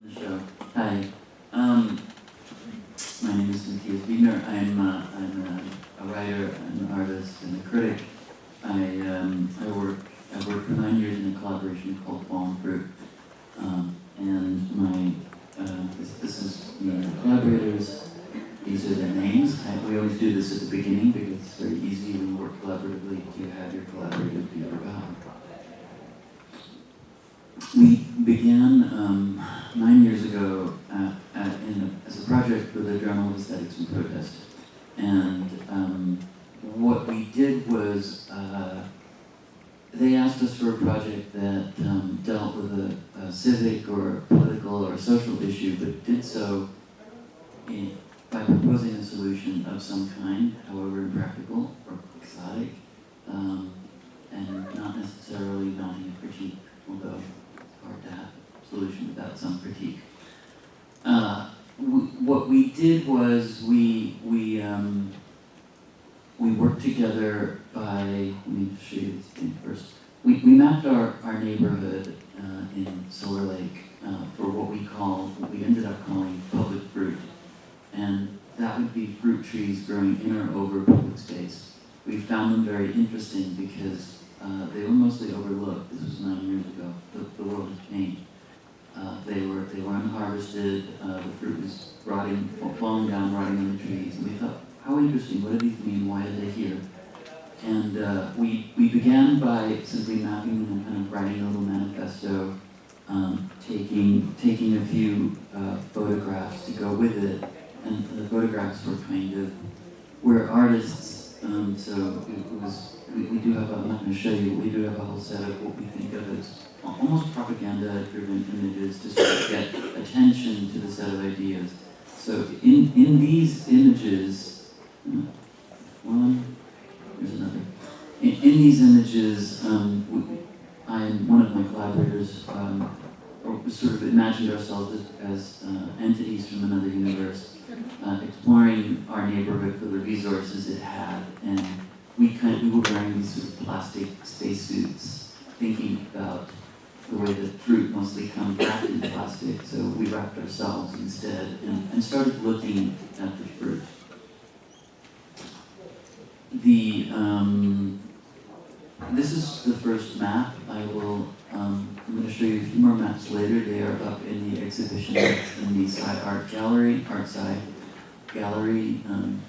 The show. Hi, my name is Matias Viegener. I'm a writer, an artist, and a critic. I've worked for 9 years in a collaboration called Fallen Fruit, and this is my collaborators. These are their names. We always do this at the beginning because it's very easy when you work collaboratively to have your collaborators be forgotten. We began 9 years ago as a project for the Journal of Aesthetics and Protest. And what we did was they asked us for a project that dealt with a civic or political or social issue, but did so by proposing a solution of some kind, however impractical or exotic, and not necessarily mounting a critique, although it's hard to have a solution without some critique. What we did was we worked together by, let me show you this thing first. We mapped our neighborhood in Silver Lake for what we ended up calling public fruit. And that would be fruit trees growing in or over public space. We found them very interesting because they were mostly overlooked. This was 9 years ago. The world has changed. They were unharvested. The fruit was falling down, rotting on the trees. And we thought, how interesting, what do these mean, why are they here? And we began by simply mapping them and kind of writing a little manifesto, taking a few photographs to go with it. And the photographs we're artists, so it was, we do have, I'm not going to show you, we do have a whole set of what we think of as almost propaganda-driven images to sort of get attention to the set of ideas. So in these images, here's another. In these images, one of my collaborators, sort of imagined ourselves as entities from another universe, exploring our neighborhood for the resources it had, and we were wearing these sort of plastic spacesuits, thinking about the way that fruit mostly comes wrapped in plastic, so we wrapped ourselves instead and started looking at the fruit. This is the first map. I'm going to show you a few more maps later. They are up in the exhibition in the Art Sci Gallery on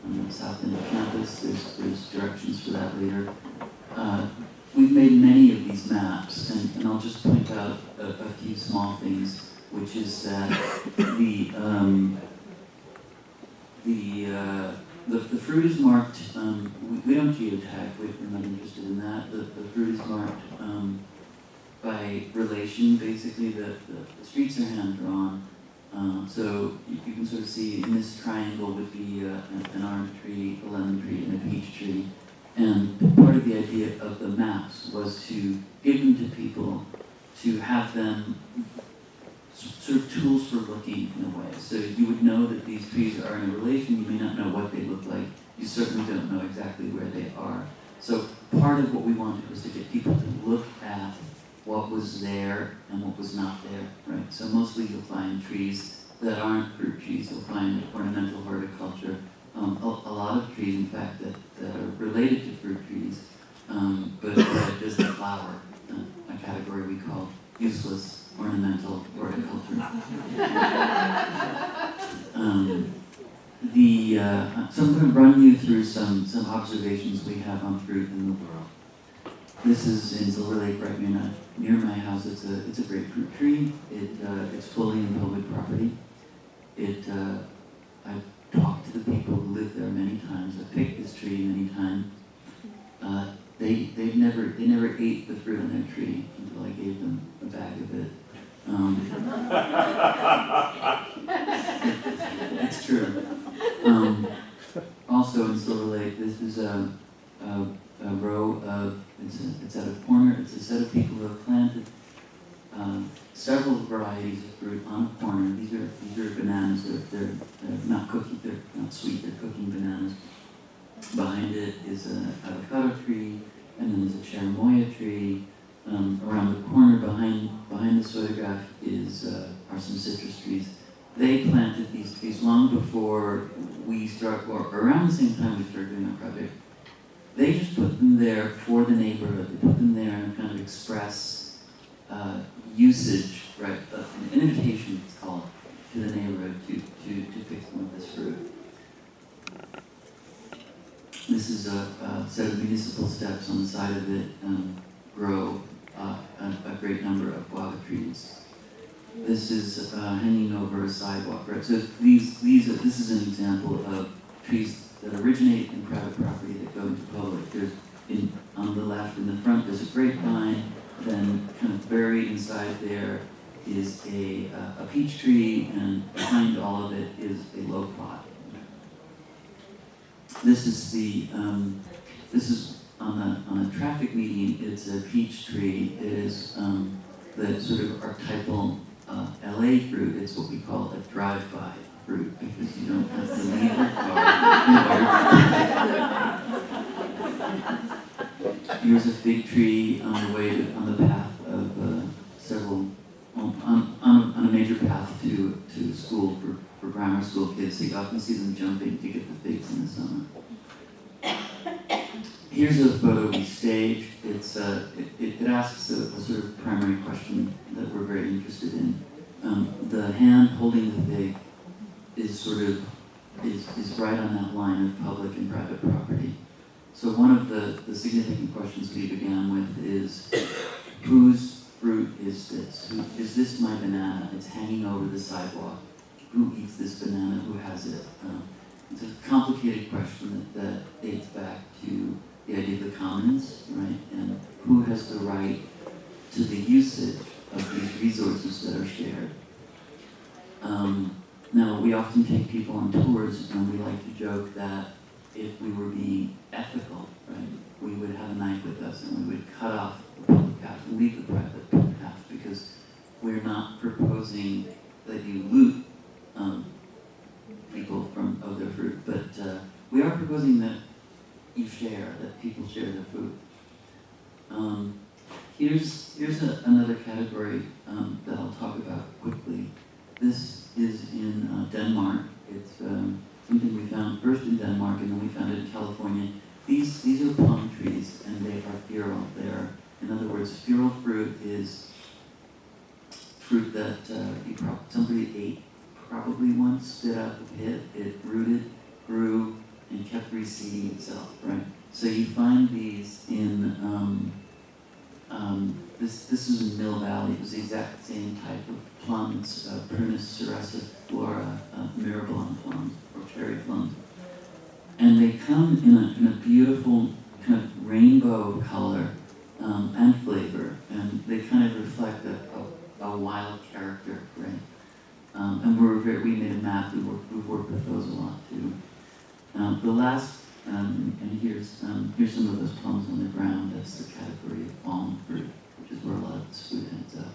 the south end of campus. There's directions for that later. We've made many of these maps, and I'll just point out a few small things, which is that the fruit is marked, we don't geotag, we're not interested in that. The fruit is marked by relation, basically. The streets are hand-drawn. So you can sort of see in this triangle would be an orange tree, a lemon tree, and a peach tree. And part of the idea of the maps was to give them to people, to have them sort of tools for looking in a way. So you would know that these trees are in a relation. You may not know what they look like. You certainly don't know exactly where they are. So part of what we wanted was to get people to look at what was there and what was not there, right? So mostly you'll find trees that aren't fruit trees. You'll find ornamental horticulture. A lot of trees, in fact, that are related to fruit trees, but just a flower, a category we call useless ornamental horticulture. So I'm going to run you through some observations we have on fruit in the world. This is in Silver Lake, right near my house. It's a grapefruit tree. It's fully in public property. I've talked to the people who live there many times. I've picked this tree many times. They never ate the fruit on their tree until I gave them a bag of it. It's true. Also in Silver Lake, this is a row of, it's at a corner, it's a set of people who have planted several varieties of fruit on a corner. These are bananas. They're not cooking, they're not sweet, they're cooking bananas. Behind it is an avocado tree, and then there's a cherimoya tree. Around the corner behind this photograph is or around the same time we started doing our project, they just put them there for the neighborhood. They put them there and kind of express usage, right? An invitation, it's called, to the neighborhood to pick some of this fruit. This is a set of municipal steps. On the side of it grow a great number of guava trees. This is hanging over a sidewalk, right? So this is an example of trees that originate in private property that go into public. There's on the left, in the front, there's a grapevine. Then, kind of buried inside there is a peach tree, and behind all of it is a low pot. This is on a traffic median. It's a peach tree. It is the sort of archetypal LA fruit. It's what we call a drive-by fruit because you don't have to leave your car. Here's a fig tree on the path of several on a major path to school for grammar school kids. So you often see them jumping to get the figs in the summer. Here's a photo we staged. It asks a sort of primary question that we're very interested in. The hand holding the fig is right on that line of public and private property. So one of the significant questions we began with is, whose fruit is this? Is this my banana? It's hanging over the sidewalk. Who eats this banana? Who has it? It's a complicated question that dates back to the idea of the commons, right? And who has the right to the usage of these resources that are shared? Now, we often take people on tours, and we like to joke that if we were being ethical, right, we would have a knife with us, and we would cut off the public path and leave the private path, because we're not proposing that you loot people of their fruit, but we are proposing that you share, that people share their food. Here's another category that I'll talk about quickly. This is in Denmark. It's something we found first in Denmark, and then we found it in California. These are plum trees, and they are feral. In other words, feral fruit is fruit that somebody ate probably once, spit out the pit. It rooted, grew, and kept reseeding itself, right? So you find these in, this is in Mill Valley. It was the exact same type of plums, Prunus ceraciflora, Mirabilon plums, or cherry plums. And they come in a beautiful kind of rainbow color and flavor, and they kind of reflect a wild character, right? And we made a map. We've worked with those a lot too. The last, and here's some of those plums on the ground. That's the category of fallen fruit, which is where a lot of this food ends up.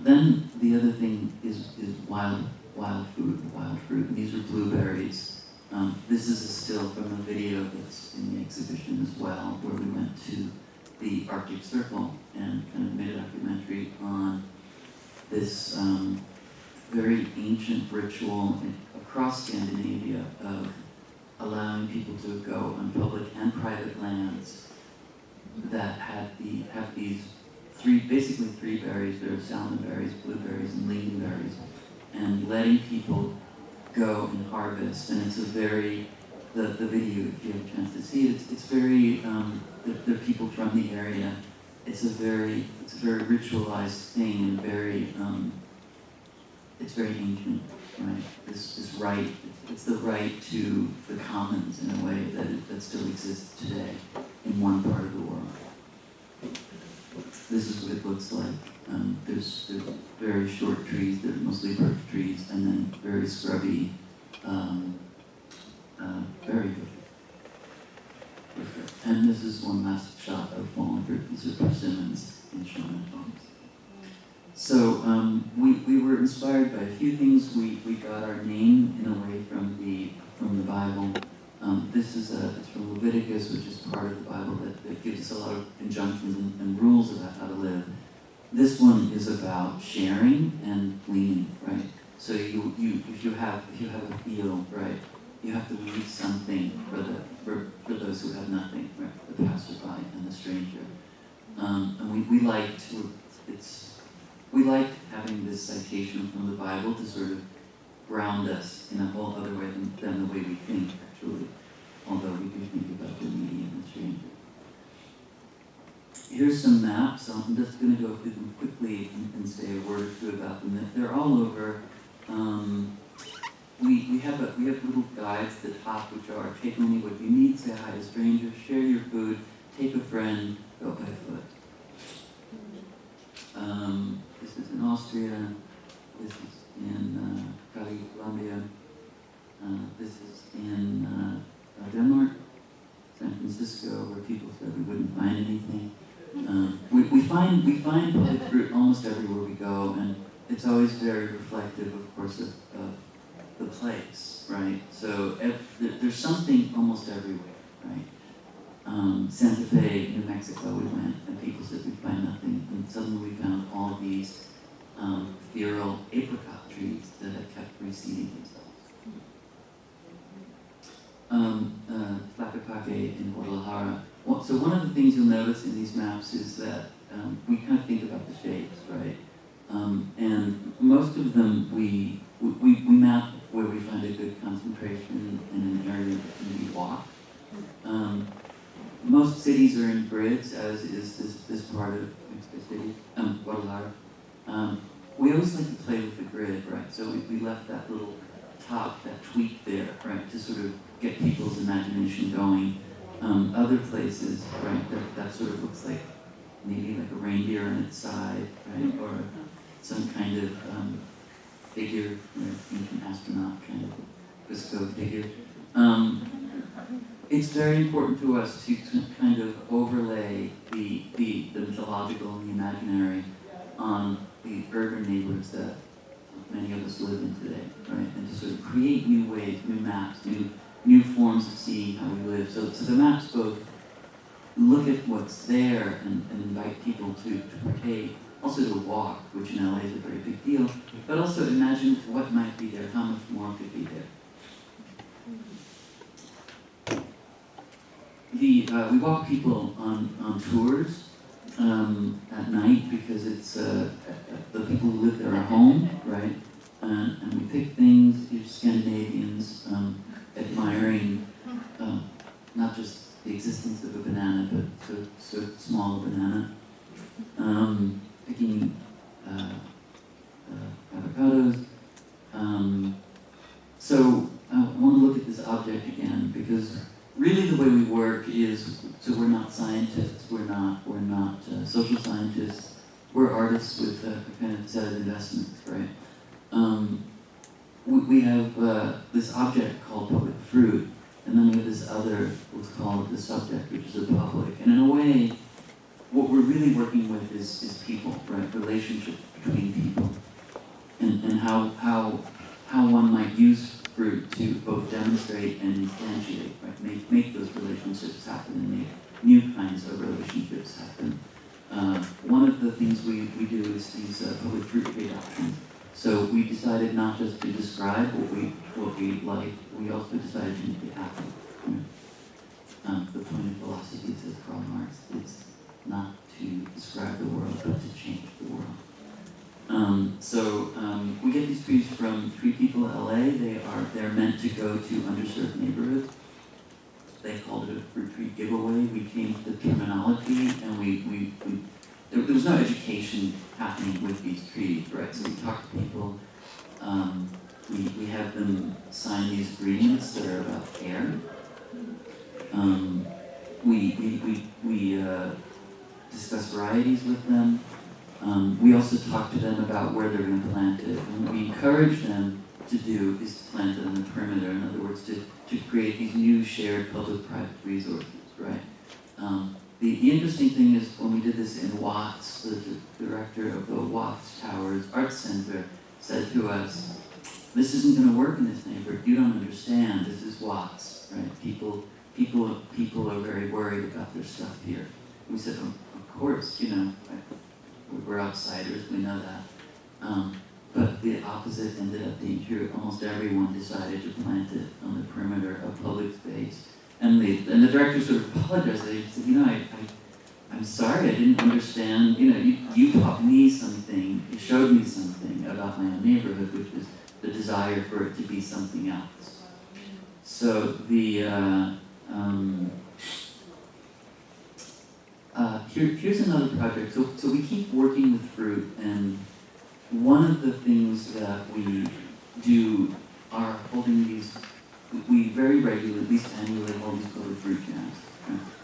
Then the other thing is wild fruit. And these are blueberries. This is a still from a video that's in the exhibition as well, where we went to the Arctic Circle and kind of made a documentary on this very ancient ritual across Scandinavia of allowing people to go on public and private lands that have these basically three berries. There are salmonberries, blueberries, and lingonberries, and letting people go and harvest. And it's a very, the video, if you have a chance to see it, it's very, the people from the area. It's a very ritualized thing, and it's very ancient, right? This right, it's the right to the commons in a way that still exists today in one part of the world. This is what it looks like. There's very short trees, they're mostly birch trees, and then very scrubby, very good. And this is one last shot of fallen fruit. These are persimmons in Shonen homes. So we were inspired by a few things. We got our name in a way from the Bible. This is it's from Leviticus, which is part of the Bible that gives us a lot of injunctions and rules about how to live. This one is about sharing and gleaning, right? So if you have a field, right, you have to leave something for those who have nothing, right? The passerby and the stranger. And we liked having this citation from the Bible to sort of ground us in a whole other way than the way we think, actually. Although we do think about the needy and the stranger. Here's some maps. So I'm just going to go through them quickly and say a word or two about them. They're all over. We have little guides at the top, which are take only what you need, say hi to strangers, share your food, take a friend, go by foot. This is in Austria. This is in Cali, Colombia. This is in Denmark, San Francisco, where people said we wouldn't find anything. We find public fruit almost everywhere we go, and it's always very reflective, of course, of the place, right? So there's something almost everywhere, right? Santa Fe, New Mexico, we went, and people said we'd find nothing, and suddenly we found all these feral apricot trees that had kept reseeding themselves. Tlaquepaque in Guadalajara. So one of the things you'll notice in these maps is that we kind of think about the shapes, right? And most of them we map where we find a good concentration in an area that can be walked. Most cities are in grids, as is this part of Mexico City, Guadalajara. We always like to play with the grid, right? So we left that little top, that tweak there, right, to sort of get people's imagination going. Other places, right, that sort of looks like maybe like a reindeer on its side, right, or some kind of figure, ancient astronaut kind of Cusco figure. It's very important to us to kind of overlay the mythological and the imaginary on the urban neighborhoods that many of us live in today, right? And to sort of create new ways, new maps, new forms of seeing how we live. So the maps both look at what's there and invite people to partake, also to walk, which in LA is a very big deal, but also imagine what might be there, how much more could be there. We walk people on tours at night because it's the people who live there are home, right? And we pick things, you're Scandinavians, admiring not just the existence of a banana, but so small a banana. Picking avocados. So I want to look at this object again because really the way we work is, so we're not scientists, we're not social scientists, we're artists with a kind of set of investments, right? We have this object called public fruit, and then we have this other, what's called the subject, which is the public. And in a way, what we're really working with is people, right? Relationships between people, and how one might use fruit to both demonstrate and instantiate, right? Make those relationships happen and make new kinds of relationships happen. One of the things we do is these public fruit trade auctions. So we decided not just to describe what we like, we also decided to make it happen. The point of philosophy, says Karl Marx, is not to describe the world, but to change the world. We get these trees from Tree People LA. They're meant to go to underserved neighborhoods. They called it a fruit tree giveaway. We changed the terminology, and there was no education happening with these trees, right? So we talk to people. We have them sign these agreements that are about care. We discuss varieties with them. We also talk to them about where they're going to plant it. And what we encourage them to do is to plant it on the perimeter. In other words, to create these new shared public-private resources, right? The interesting thing is when we did this in Watts, the director of the Watts Towers Arts Center said to us, this isn't going to work in this neighborhood. You don't understand. This is Watts, right? People are very worried about their stuff here. We said, oh, of course, we're outsiders, we know that. But the opposite ended up being true. Almost everyone decided to plant it on the perimeter the director sort of apologized. They said, I'm sorry, I didn't understand. You taught me something, you showed me something about my own neighborhood, which is the desire for it to be something else. So here's another project. So we keep working with fruit, and one of the things that we do are holding these. We very regularly, at least annually, hold these public fruit jams.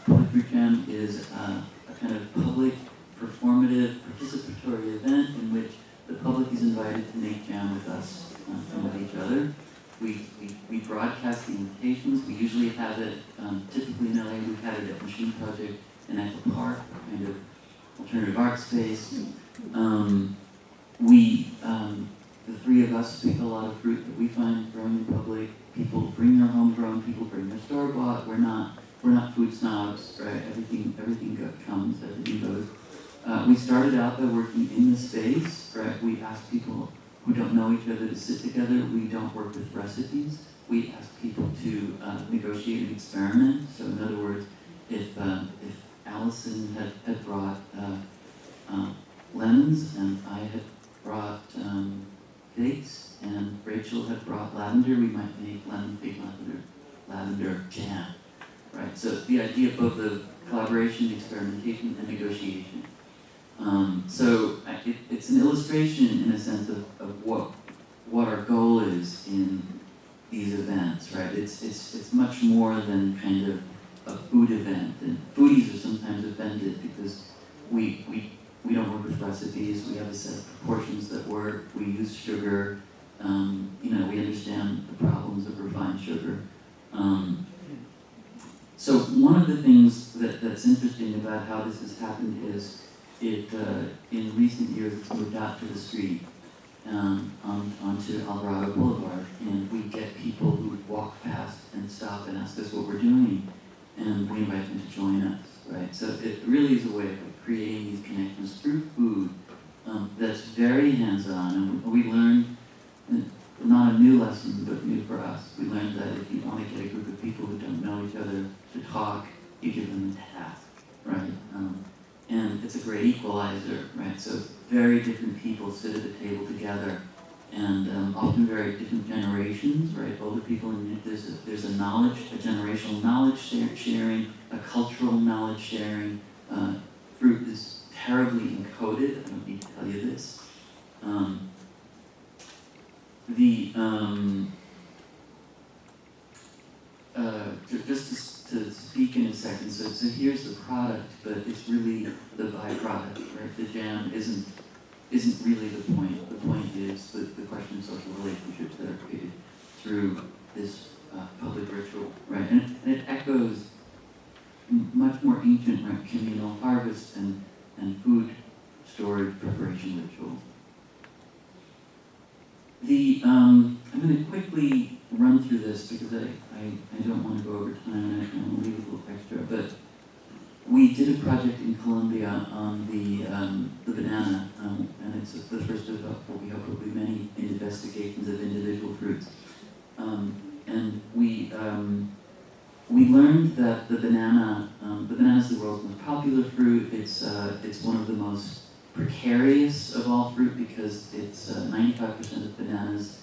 Public fruit jam is a kind of public, performative, participatory event in which the public is invited to make jam with us and with each other. We broadcast the invitations. We usually have it, typically in LA, we've had it at Machine Project in Echo Park, a kind of alternative art space. The three of us pick a lot of fruit that we find growing in public. People bring their homegrown, people bring their store-bought. We're not food snobs, right? Everything comes, everything goes. We started out by working in the space, right? We asked people who don't know each other to sit together. We don't work with recipes. We ask people to negotiate and experiment. So in other words, if Allison had brought lemons and I had brought figs and Rachel had brought lavender, we might make lemon fig lavender jam, right? So the idea of both the collaboration, experimentation, and negotiation. It's an illustration in a sense of what our goal is in these events, right? It's much more than kind of a food event, and foodies are sometimes offended because we don't work with recipes. We have a set of proportions that work. We use sugar. We understand the problems of refined sugar. So one of the things that's interesting about how this has happened is in recent years it's moved out to the street, onto Alvarado Boulevard, and we get people who walk past and stop and ask us what we're doing, and we invite them to join us, right? So it really is a way of creating these connections through food that's very hands-on, and we learned, not a new lesson, but new for us. We learned that if you want to get a group of people who don't know each other to talk, you give them a task, right? And it's a great equalizer, right? So very different people sit at the table together, and often very different generations, right? Older people, and there's a generational knowledge sharing, a cultural knowledge sharing. Fruit is terribly encoded. I don't need to tell you this. Just to speak in a second, so here's the product, but it's really the byproduct, right? The jam isn't really the point. The point is the question of social relationships that are created through this public ritual, right? And it echoes much more ancient, right, communal harvest and food storage preparation rituals. I'm going to quickly run through this because I don't want to go over time and I want to leave a little extra. But we did a project in Colombia on the banana, and it's the first of what we hope will be many investigations of individual fruits. And we learned that the banana is the world's most popular fruit. It's one of the most precarious of all fruit because it's 95% of bananas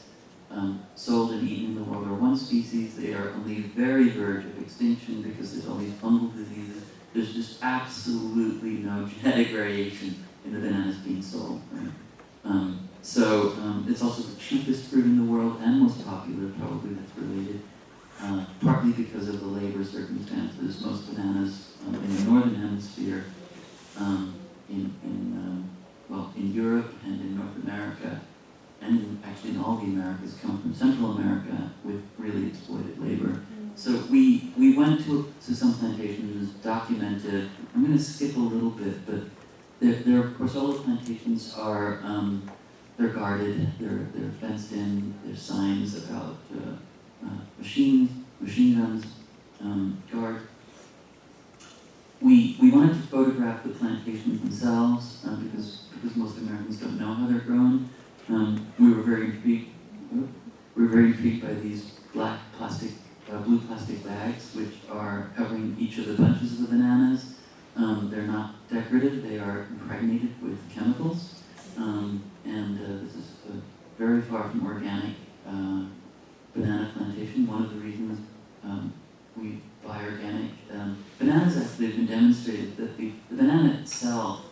sold and eaten in the world are one species. They are on the very verge of extinction because there's all these fungal diseases. There's just absolutely no genetic variation in the bananas being sold. Right? It's also the cheapest fruit in the world and most popular, probably that's related, partly because of the labor circumstances. Most bananas in the northern hemisphere, in Europe and in North America, and actually in all the Americas, come from Central America with really exploited labor. So we went to some plantations, documented. I'm going to skip a little bit, but there of course all the plantations are they're guarded, they're fenced in. There's signs about machine guns, guard. We wanted to photograph the plantations themselves because most Americans don't know how they're grown. We were very intrigued by these black plastic blue plastic bags, which are covering each of the bunches of the bananas. They're not decorative, they are impregnated with chemicals. This is very far from organic banana plantation. One of the reasons we buy organic bananas actually have been demonstrated that the banana itself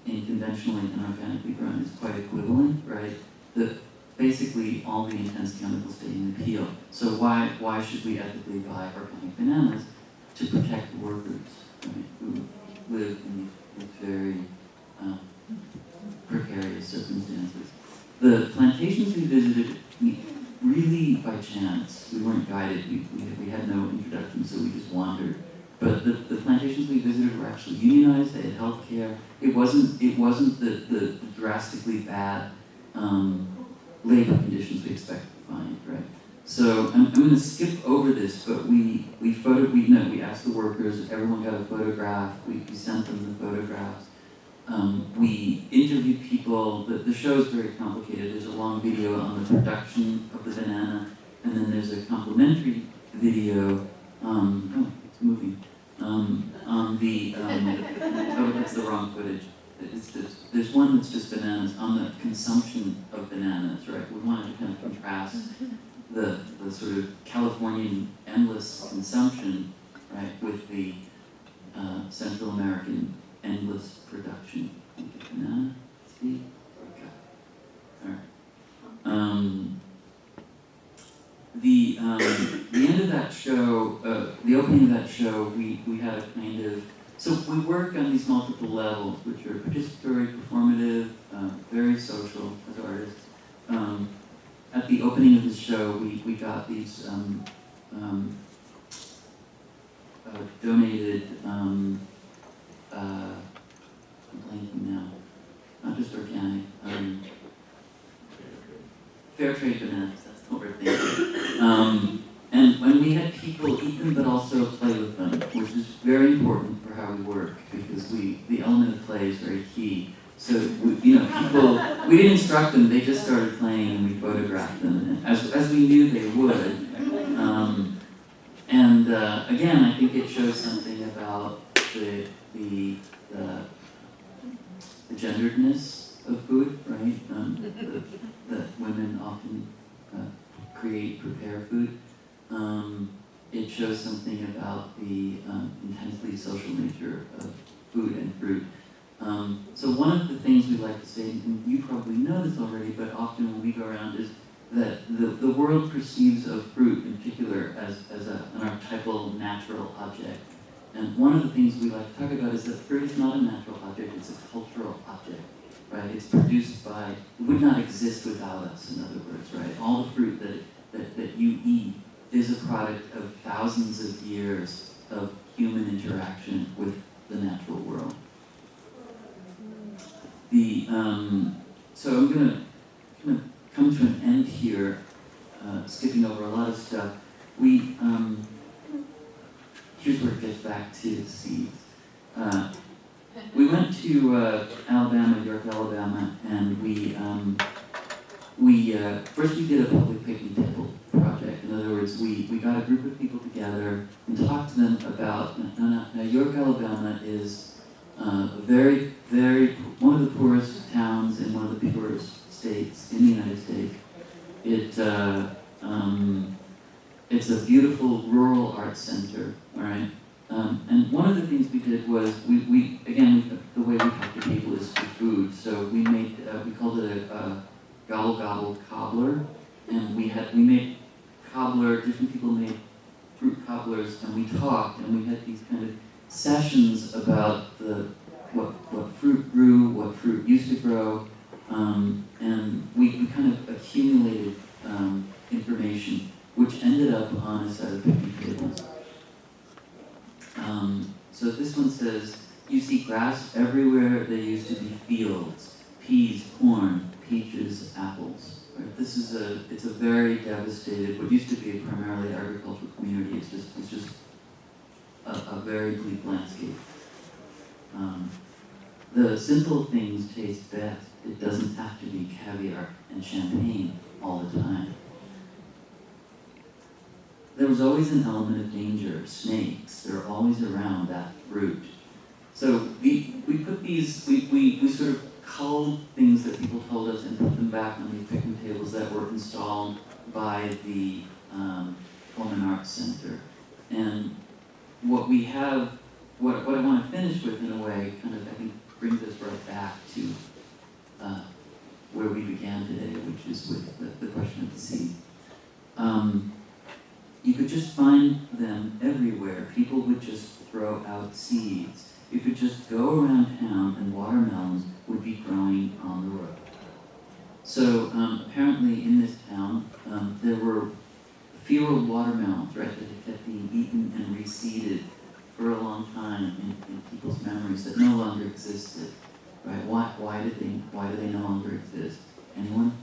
in conventionally and organically grown is quite equivalent, right? Basically all the intense chemicals stay in the peel. So why should we ethically buy organic bananas? To protect workers, right, who live in these very precarious circumstances. The plantations we visited, really by chance, we weren't guided, we had no introduction, so we just wandered. But the plantations we visited were actually unionized, they had health care. It wasn't the drastically bad labor conditions we expect to find, right? So I'm going to skip over this, but we asked the workers, everyone got a photograph, we sent them the photographs. We interviewed people. The show is very complicated. There's a long video on the production of the banana, and then there's a complimentary video. It's moving. On the that's the wrong footage. There's one that's just bananas on the consumption of bananas, right? We wanted to kind of contrast the sort of Californian endless consumption, right, with the Central American endless production. Banana, see? Okay. All right. The end of that show, the opening of that show, we had a kind of, so we work on these multiple levels, which are participatory, performative, very social as artists. At the opening of the show, we got these donated, I'm blanking now, not just organic, fair trade bananas, that's what we're thinking. And when we had people eat them but also play with them, which is very important for how we work, because the element of play is very key. So, people, we didn't instruct them, they just started playing and we photographed them, as we knew they would. Again, I think it shows something about the genderedness of food, right? That women often prepare food. It shows something about the intensely social nature of food and fruit. So one of the things we like to say, and you probably know this already, but often when we go around, is that the world perceives of fruit in particular as an archetypal natural object. And one of the things we like to talk about is that fruit is not a natural object, it's a cultural object, right? It's produced by, it would not exist without us, in other words, right? All the fruit that you eat is a product of thousands of years of human interaction with the natural world. So I'm going to come to an end here, skipping over a lot of stuff. Here's where it gets back to seeds. We went to Alabama, York, Alabama, and first we did a public picnic table project. In other words, we got a group of people together and talked to them about, now York, Alabama is very, very, one of the poorest towns in one of the poorest states in the United States. It's a beautiful rural arts center, all right? And one of the things we did was, we the way we talk to people is through food. So we called it a gobble gobble cobbler, and we made cobbler, different people made fruit cobblers, and we talked, and we had these kind of sessions about what fruit grew, what fruit used to grow, and we kind of accumulated information, which ended up on a set of picnic tables. So this one says, you see grass everywhere there used to be fields, peas, corn, peaches, apples. Right? It's a very devastated, what used to be a primarily agricultural community, it's just a very bleak landscape. The simple things taste best. It doesn't have to be caviar and champagne all the time. There was always an element of danger. Snakes, they're always around that fruit. So we put these, we sort of culled things that people told us and put them back on these picnic tables that were installed by the Pullman Arts Center. And what we have, what I want to finish with in a way, kind of, I think, brings us right back to where we began today, which is with the question of the seed. You could just find them everywhere. People would just throw out seeds. You could just go around town and watermelons would be growing on the road. So apparently in this town, there were field watermelons, right, that had kept being eaten and reseeded for a long time in people's memories that no longer existed. Right? Why do they no longer exist? Anyone?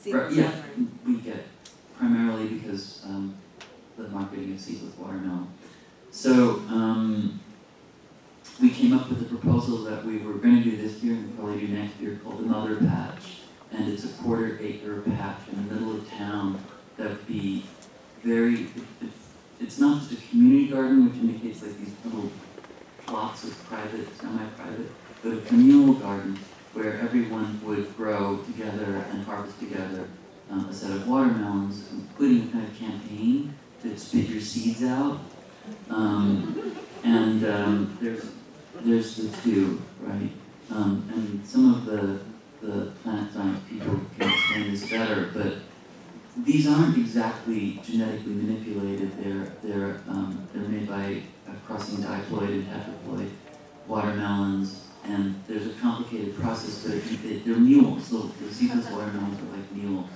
Right, yeah, we get primarily because the marketing of seedless watermelon. So we came up with a proposal that we were going to do this year and probably do next year called the Mother Patch. And it's a 1/4 acre patch in the middle of town that would be it's not just a community garden, which indicates like these little plots of private, semi-private, but a communal garden where everyone would grow together and harvest together a set of watermelons, including a kind of campaign to spit your seeds out. There's the two, right? And some of the plant science people can explain this better, but these aren't exactly genetically manipulated. They're made by crossing diploid and tetraploid watermelons, and there's a complicated process. But they're mules. So the seedless watermelons are like mules.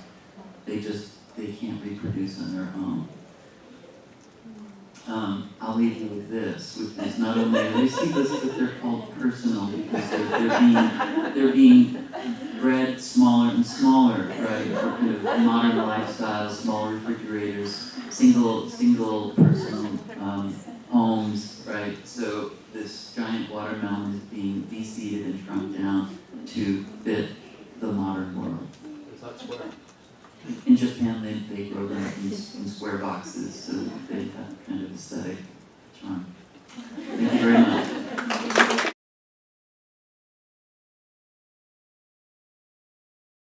They can't reproduce on their own. I'll leave you with this, which is not only are they seedless, but they're called personal because they're being bred smaller and smaller, right? For kind of modern lifestyles, small refrigerators, single person homes, right? So this giant watermelon is being de-seeded and shrunk down to fit the modern world. It's not square. In Japan, they grow them in square boxes, so they have kind of aesthetic charm. Thank you very much.